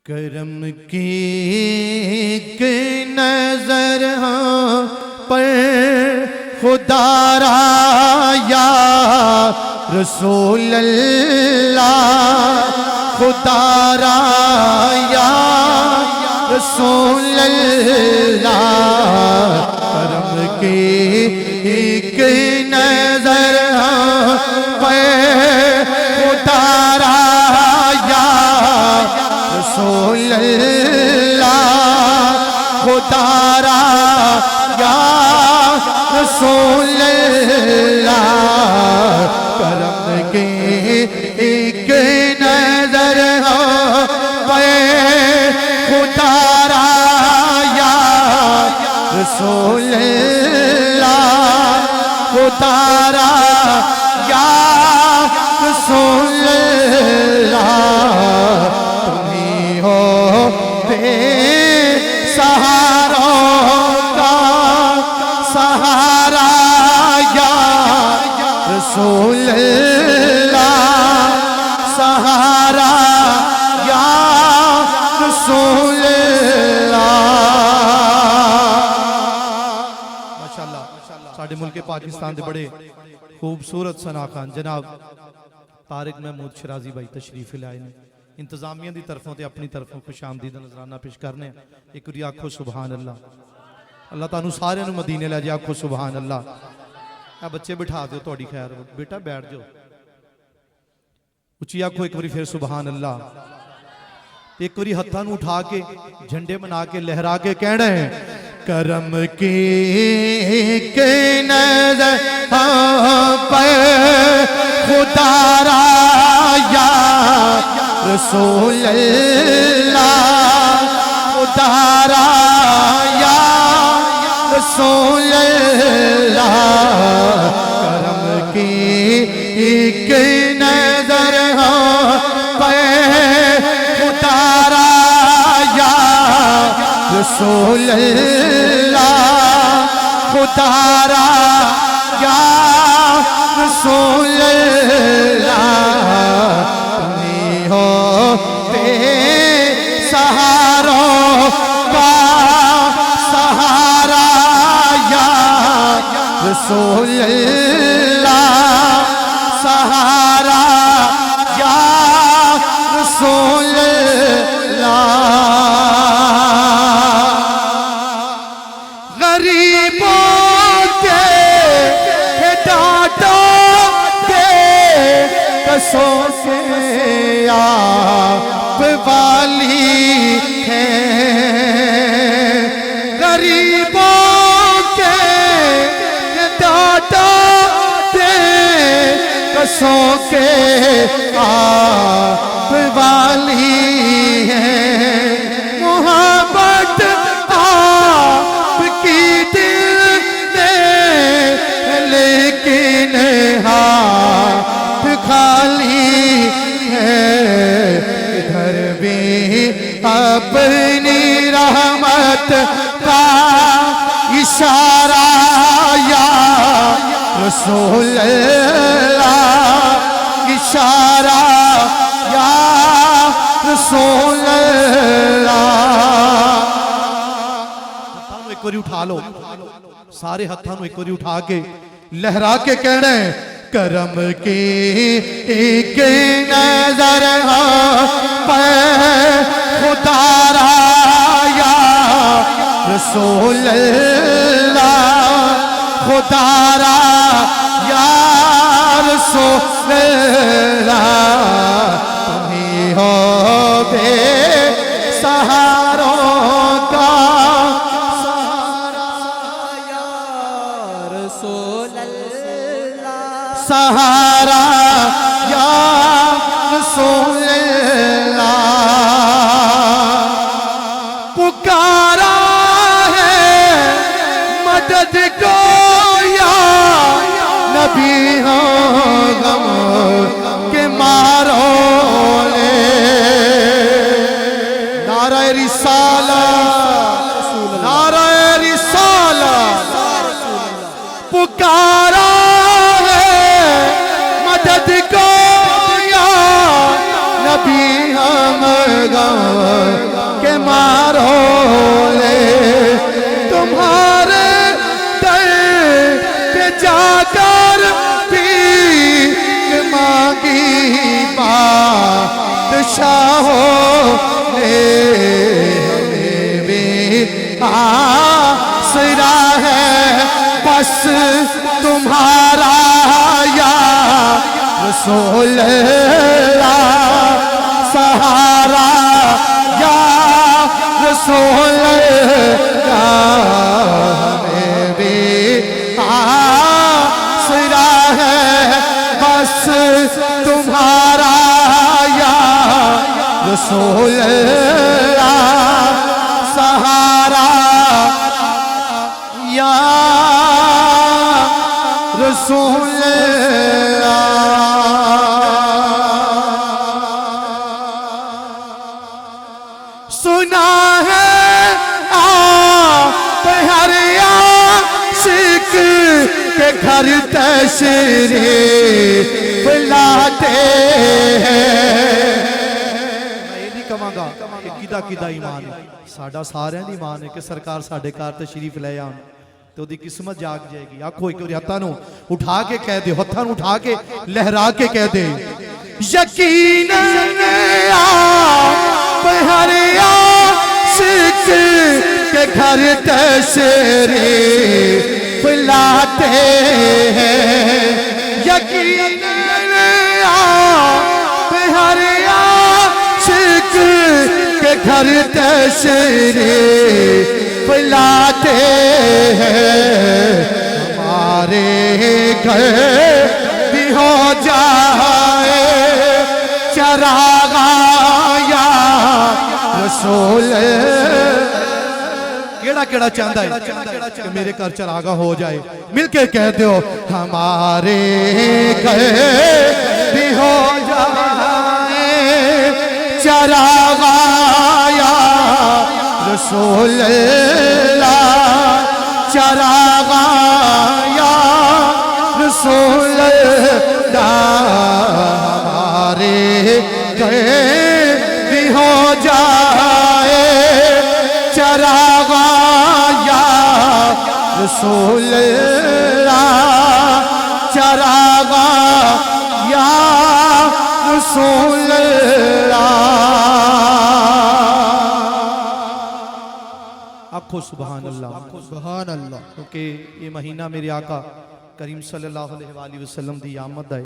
करम की एक नजर पर खुदारा या रसूल अल्लाह, खुदारा या रसूल अल्लाह। करम की एक नजर पर खुदारा या रसूल अल्लाह, खुदारा या रसूल अल्लाह। करम के एक नजर पे खुदारा या रसूल अल्लाह, खुदारा या रसूल अल्लाह। तुम्ही हो बेसहारों का सहारा या रसूल अल्लाह, सहारा या रसूल अल्लाह। माशाअल्लाह साडे मुल्क पाकिस्तान के बड़े खूबसूरत सनाखान जनाब तारिक महमूद शराजी भाई तशरीफ लाए ने। इंतजामिया की तरफों से अपनी तरफों खुश आमदीद नजराना पेश करने। एक बार आखो सुभान अल्लाह। अल्लाह तुहानू सारे मदीने लै जाए, आखो सुभान अल्लाह। बच्चे बिठा दो, थोड़ी खैर, बेटा बैठ जाओ। उची आखो एक बार फिर सुभान अल्लाह। एक बार हत्थां नू उठा के झंडे बना के लहरा के कहना है, करम की एक नजर पर खुदारा या रसूल अल्लाह, खुदारा या रसूल अल्लाह। करम की एक नजर पे खुदारा या रसूल अल्लाह, खुदारा या रसूल अल्लाह। तुम्ही हो बेसहारों का सहारा या रसूल अल्लाह, सहारा या रसूल अल्लाह। गरीबों के डांटों के कसों से आप वाली है। गरीबों के डांटों के कसों के आप वाली है। मोहब्बत आपकी दिल में लेकिन हाथ खाली है। इधर भी अपनी रहमत का इशारा या रसूल अल्लाह, इशारा या रसूल अल्लाह। एक बार उठा लो, सारे हत्थों एक बार उठा के लहरा के कहना है, करम की एक नजर पे खुदारा या रसूल अल्लाह, खुदारा या रसूल अल्लाह। तुम्ही हो बेसहारों का सहारा या रसूल अल्लाह। पुकारा है मदद को या नबी हो गम के मारो ले। नारा रिसाला, नारा रिसाला। पुकारा मदद को या नबी हो गम के मारो ले तुम्हारे दर पे जाकर भी मांगी बादशाहों ने हमें भी आसरा है बस तुम्हारा या रसूल अल्लाह सहारा या रसूल अल्लाह हमें भी आसरा है बस तुम्हारा या रसूल अल्लाह सहारा या रसूल सुना है आप हर आशिक के घर तशरीफ लाते हैं। मैं ये नहीं कहूँगा कि किदा किदा ईमान है, साडा सारिਆਂ ਦੀ ईमान है कि सरकार साडे घर तशरीफ ले आउण तो ਉਹਦੀ किस्मत जाग जाएगी। आखो एक बार हत्थां नूं उठा के कह दे, हत्थां नूं उठा के लहरा के कह दे यकीन आप हर आशिक के घर तशरीफ लाते हैं। यकीन आप हर आशिक के घर तशरीफ लाते हैं। हमारे घर भी हो जाए चरागा या रसूल केड़ा केड़ा चाहता है कि मेरे घर चरागा हो जाए, मिलके कह दो हमारे घर भी हो जाए चरागा या रसूल अल्लाह चरागा या रसूल अल्लाह हमारे घर भी हो जाए चरागा या रसूल अल्लाह चरागा या रसूल आखो सुभान अल्लाह, सुभान अल्लाह। क्योंकि ये महीना मेरे आका करीम सल्लल्लाहु अलैहि वसल्लम दी आमद है।